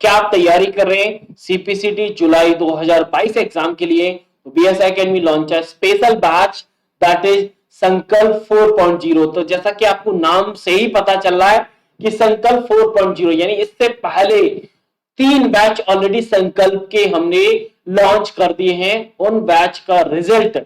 क्या आप तैयारी कर रहे हैं सीपीसीटी जुलाई 2022 एग्जाम के लिए? तो बीएस एकेडमी लॉन्च है स्पेशल बैच दैट इज संकल्प 4.0। तो जैसा कि आपको नाम से ही पता चल रहा है कि संकल्प 4.0 यानी इससे पहले 3 बैच ऑलरेडी संकल्प के हमने लॉन्च कर दिए हैं। उन बैच का रिजल्ट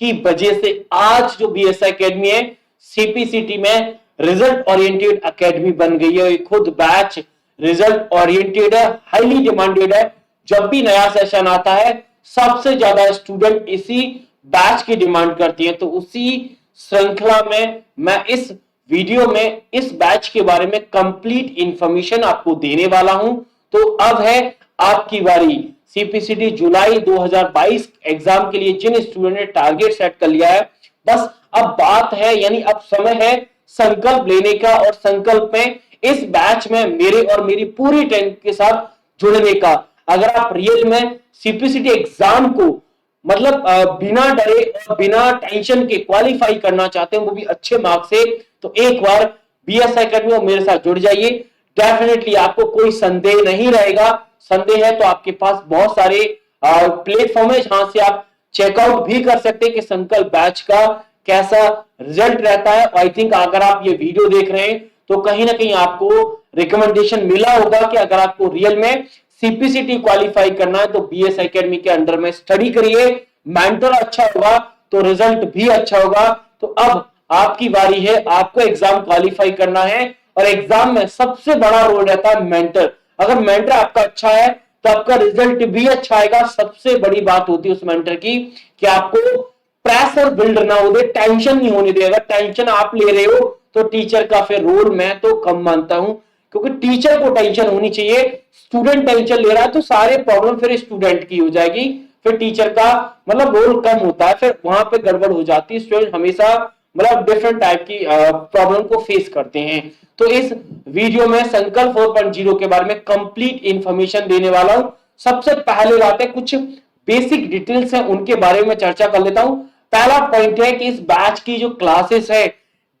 की वजह से आज जो बीएस एकेडमी है सीपीसीटी में रिजल्ट ओरिएंटेड एकेडमी बन गई है। खुद बैच रिजल्ट ओरिएंटेड है, हाईली डिमांडेड है। जब भी नया सेशन आता है सबसे ज्यादा स्टूडेंट इसी बैच की डिमांड करती हैं। तो उसी श्रृंखला में मैं इस वीडियो में इस बैच के बारे में कंप्लीट इंफॉर्मेशन आपको देने वाला हूं। तो अब है आपकी बारी। सीपीसीटी जुलाई 2022 एग्जाम के लिए जिन स्टूडेंट ने टारगेट सेट कर लिया है, बस अब बात है यानी अब समय है संकल्प लेने का और संकल्प में इस बैच में मेरे और मेरी पूरी टीम के साथ जुड़ने का। अगर आप रियल में सीपीसीटी एग्जाम को मतलब बिना डरे और बिना टेंशन के क्वालिफाई करना चाहते हैं, वो भी अच्छे मार्क्स से, तो एक बार बीएस एकेडमी और मेरे साथ जुड़ जाइए। डेफिनेटली आपको कोई संदेह नहीं रहेगा। संदेह है तो आपके पास बहुत सारे प्लेटफॉर्म है जहां से आप चेकआउट भी कर सकते हैं कि संकल्प बैच का कैसा रिजल्ट रहता है। आई थिंक अगर आप ये वीडियो देख रहे हैं तो कहीं ना कहीं आपको रिकमेंडेशन मिला होगा कि अगर आपको रियल में सीपीसीटी क्वालिफाई करना है तो बीएस एकेडमी के अंडर में स्टडी करिए। मेंटर अच्छा होगा तो रिजल्ट भी अच्छा होगा। तो अब आपकी बारी है, आपको एग्जाम क्वालिफाई करना है और एग्जाम में सबसे बड़ा रोल रहता है मेंटर। अगर मेंटर आपका अच्छा है तो आपका रिजल्ट भी अच्छा आएगा। सबसे बड़ी बात होती है उस मेंटर की कि आपको प्रेशर बिल्ड ना हो दे, टेंशन नहीं होने देगा। टेंशन आप ले रहे हो तो टीचर का फिर रोल मैं तो कम मानता हूं, क्योंकि टीचर को टेंशन होनी चाहिए। स्टूडेंट टेंशन ले रहा है तो सारे प्रॉब्लम फिर स्टूडेंट की हो जाएगी, फिर टीचर का मतलब रोल कम होता है, फिर वहां पे गड़बड़ हो जाती है। स्टूडेंट हमेशा मतलब डिफरेंट टाइप की प्रॉब्लम को फेस करते हैं। तो इस वीडियो में संकल्प 4.0 के बारे में कंप्लीट इंफॉर्मेशन देने वाला हूं। सबसे पहले बात है कुछ बेसिक डिटेल्स हैं उनके बारे में चर्चा कर लेता हूं। पहला पॉइंट है कि इस बैच की जो क्लासेस है,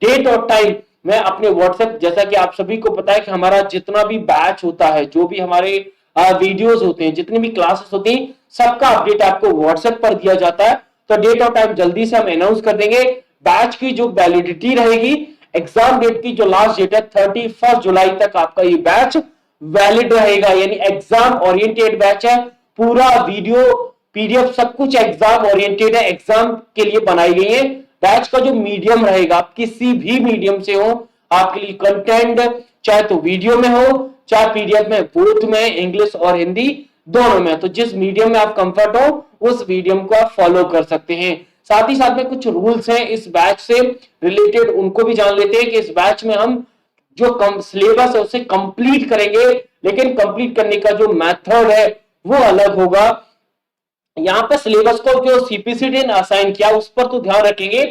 डेट और टाइम मैं अपने व्हाट्सएप, जैसा कि आप सभी को पता है कि हमारा जितना भी बैच होता है, जो भी हमारे वीडियोस होते हैं, जितनी भी क्लासेस होती हैं, सबका अपडेट आपको व्हाट्सएप पर दिया जाता है। तो डेट और टाइम जल्दी से हम अनाउंस कर देंगे। बैच की जो वैलिडिटी रहेगी, एग्जाम डेट की जो लास्ट डेट है 31 जुलाई तक आपका ये बैच वैलिड रहेगा। यानी एग्जाम ओरिएंटेड बैच है। पूरा वीडियो पीडीएफ सब कुछ एग्जाम ओरिएंटेड है, एग्जाम के लिए बनाई गई है। बैच का जो मीडियम रहेगा, आप किसी भी मीडियम से हो, आपके लिए कंटेंट चाहे तो वीडियो में हो चाहे पीडीएफ में, बोथ में, इंग्लिश और हिंदी दोनों में। तो जिस मीडियम में आप कंफर्ट हो उस मीडियम को आप फॉलो कर सकते हैं। साथ ही साथ में कुछ रूल्स हैं इस बैच से रिलेटेड, उनको भी जान लेते हैं कि इस बैच में हम जो सिलेबस है उसे कंप्लीट करेंगे, लेकिन कंप्लीट करने का जो मेथड है वो अलग होगा। यहां पर सिलेबस को जो सीपीसीटी ने असाइन किया उस पर तो ध्यान रखेंगे।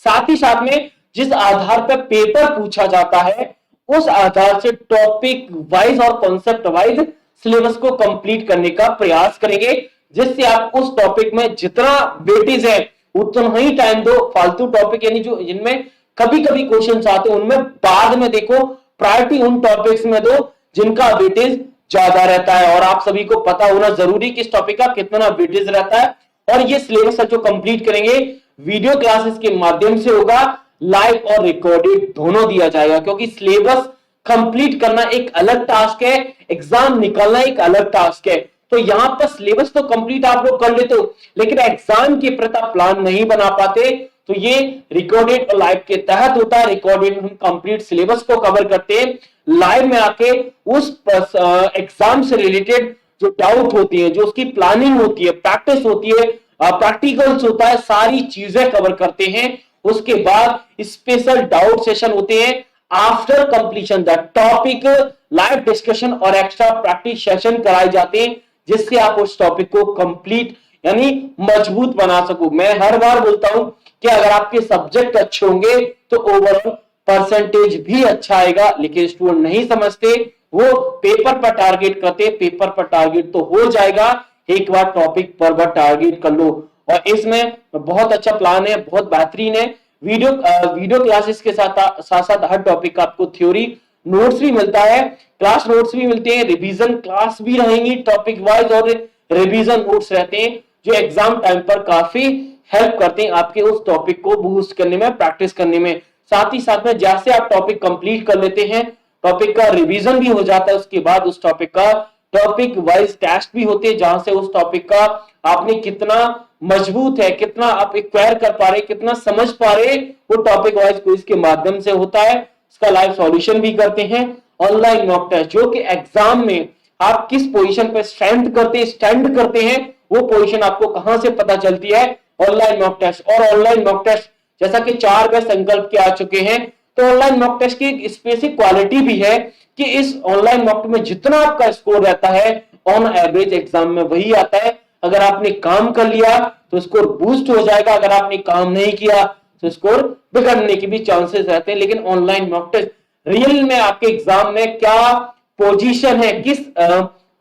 साथ ही साथ में जिस आधार पर पेपर पूछा जाता है उस आधार से टॉपिक वाइज और कॉन्सेप्ट वाइज सिलेबस को कंप्लीट करने का प्रयास करेंगे, जिससे आप उस टॉपिक में जितना वेटेज है उतना ही टाइम दो। फालतू टॉपिक यानी जो जिनमें कभी कभी क्वेश्चन आते हैं उनमें बाद में देखो, प्रायोरिटी उन टॉपिक्स में दो जिनका वेटेज ज्यादा रहता है। और आप सभी को पता होना जरूरी कि इस टॉपिक का कितना वेटेज रहता है। और ये सिलेबस जो कंप्लीट करेंगे वीडियो क्लासेस के माध्यम से होगा, लाइव और रिकॉर्डेड दोनों दिया जाएगा। क्योंकि सिलेबस कंप्लीट करना एक अलग टास्क है, एग्जाम निकालना एक अलग टास्क है। तो यहां पर सिलेबस तो कंप्लीट आप लोग कर लेते हो, लेकिन एग्जाम के प्रति प्लान नहीं बना पाते। तो ये रिकॉर्डेड और लाइव के तहत होता है। रिकॉर्डेड में हम कंप्लीट सिलेबस को कवर करते हैं, लाइव में आके उस एग्जाम से रिलेटेड जो डाउट होती है, जो उसकी प्लानिंग होती है, प्रैक्टिस होती है, प्रैक्टिकल्स होता है, सारी चीजें कवर करते हैं। उसके बाद स्पेशल डाउट सेशन होते हैं after completion the topic, live discussion और एक्स्ट्रा प्रैक्टिस सेशन कराए जाते हैं, जिससे आप उस टॉपिक को कंप्लीट यानी मजबूत बना सको। मैं हर बार बोलता हूं कि अगर आपके सब्जेक्ट अच्छे होंगे तो ओवरऑल परसेंटेज भी अच्छा आएगा, लेकिन स्टूडेंट नहीं समझते, वो पेपर पर टारगेट करते। पेपर पर टारगेट तो हो जाएगा, एक बार टॉपिक पर टारगेट कर लो। और इसमें बहुत अच्छा प्लान है, बहुत बेहतरीन है। वीडियो क्लासेस के साथ साथ हर टॉपिक का आपको थ्योरी नोट्स भी मिलता है, क्लास नोट्स भी मिलते हैं, रिवीजन क्लास भी रहेंगी टॉपिक वाइज और रिवीजन नोट्स रहते हैं जो एग्जाम टाइम पर काफी हेल्प करते हैं आपके उस टॉपिक को बूस्ट करने में, प्रैक्टिस करने में। साथ ही साथ में जैसे आप टॉपिक कंप्लीट कर लेते हैं, टॉपिक का रिवीजन भी हो जाता है, उसके बाद उस टॉपिक का टॉपिक वाइज टेस्ट भी होते हैं जहां से उस टॉपिक का आपने कितना मजबूत है, कितना आप एक्वायर कर पा रहे, कितना समझ पा रहे, वो टॉपिक वाइज क्विज के माध्यम से होता है। इसका लाइव सॉल्यूशन भी करते हैं। ऑनलाइन मॉक टेस्ट जो कि एग्जाम में आप किस पोजीशन पे स्टैंड करते हैं वो पोजीशन आपको कहां से पता चलती है, ऑनलाइन मॉक टेस्ट। और ऑनलाइन मॉक टेस्ट जैसा कि 4 बैच संकल्प के आ चुके हैं, तो ऑनलाइन मॉक टेस्ट की एक स्पेसिफिक क्वालिटी भी है कि इस ऑनलाइन मॉक में जितना आपका स्कोर रहता है ऑन एवरेज एग्जाम में वही आता है। अगर आपने काम कर लिया तो स्कोर बूस्ट हो जाएगा, अगर आपने काम नहीं किया तो स्कोर बिगड़ने के भी चांसेस रहते हैं। लेकिन ऑनलाइन मॉक टेस्ट रियल में आपके एग्जाम में क्या पोजीशन है, किस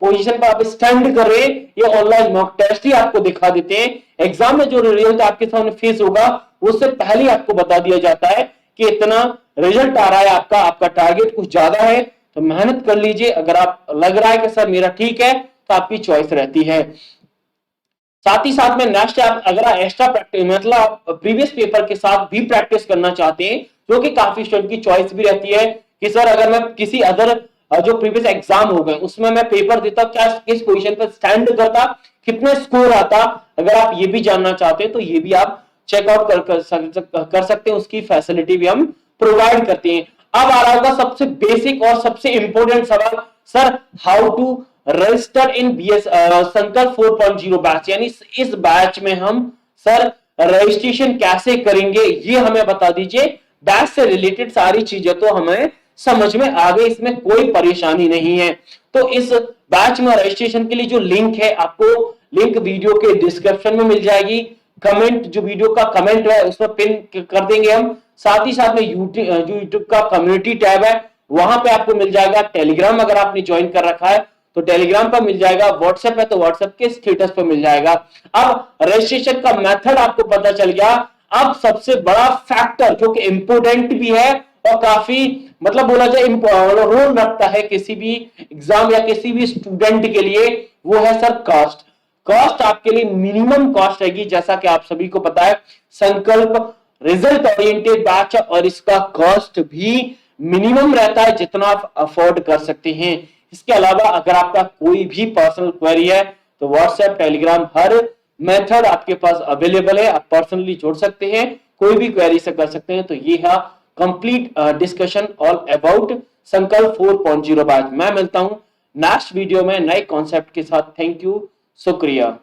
पोजीशन पर आप स्टैंड कर रहे हैं, ये ऑनलाइन मॉक टेस्ट ही आपको दिखा देते हैं। एग्जाम में जो रिजल्ट आपके सामने फेस होगा उससे पहले आपको बता दिया जाता है कि इतना रिजल्ट आ रहा है, आपका टारगेट कुछ ज्यादा है तो मेहनत कर लीजिए। अगर आप लग रहा है कि सर मेरा ठीक है तो आपकी चॉइस रहती है। साथ ही साथ में नेक्स्ट आप अगर एक्स्ट्रा प्रैक्टिस मतलब प्रीवियस पेपर के साथ भी प्रैक्टिस करना चाहते हैं, जो कि काफी स्टूडेंट की चॉइस भी रहती है कि सर अगर मैं किसी अदर जो प्रीवियस एग्जाम हो गए उसमें मैं पेपर देता, क्या किस पोजीशन पर स्टैंड करता, कितना स्कोर आता, अगर आप ये भी जानना चाहते हैं तो ये भी आप चेकआउट कर सकते हैं, उसकी फैसिलिटी भी हम प्रोवाइड करते हैं। अब आ रहा होगा सबसे बेसिक और सबसे इंपॉर्टेंट सवाल, sir how to register in BS Sankalp 4.0 batch, यानी इस बैच में हम सर रजिस्ट्रेशन कैसे करेंगे ये हमें बता दीजिए। बैच से रिलेटेड सारी चीजें तो हमें समझ में आ गई, इसमें कोई परेशानी नहीं है। तो इस बैच में रजिस्ट्रेशन के लिए जो लिंक है, आपको लिंक वीडियो के डिस्क्रिप्शन में मिल जाएगी। कमेंट जो वीडियो का कमेंट है उसमें पिन कर देंगे हम। साथ ही साथ में यूट्यूब का कम्युनिटी टैब है वहां पे आपको मिल जाएगा। टेलीग्राम अगर आपने ज्वाइन कर रखा है तो टेलीग्राम पर मिल जाएगा, व्हाट्सएप है तो व्हाट्सएप के स्टेटस पर मिल जाएगा। अब रजिस्ट्रेशन का मेथड आपको पता चल गया। अब सबसे बड़ा फैक्टर जो कि इंपोर्टेंट भी है और काफी मतलब बोला जाए रोल रखता है किसी भी एग्जाम या किसी भी स्टूडेंट के लिए, वो है सर कॉस्ट। कॉस्ट आपके लिए मिनिमम कॉस्ट रहेगी, जैसा कि आप सभी को पता है संकल्प रिजल्ट ओरिएंटेड बैच और इसका कॉस्ट भी मिनिमम रहता है जितना आप अफोर्ड कर सकते हैं। इसके अलावा अगर आपका कोई भी पर्सनल क्वेरी है तो व्हाट्सएप टेलीग्राम हर मेथड आपके पास अवेलेबल है, आप पर्सनली जोड़ सकते हैं, कोई भी क्वेरी से कर सकते हैं। तो ये है कंप्लीट डिस्कशन ऑल अबाउट संकल्प 4.0 बैच। मैं मिलता हूं नेक्स्ट वीडियो में नए कॉन्सेप्ट के साथ। थैंक यू, शुक्रिया।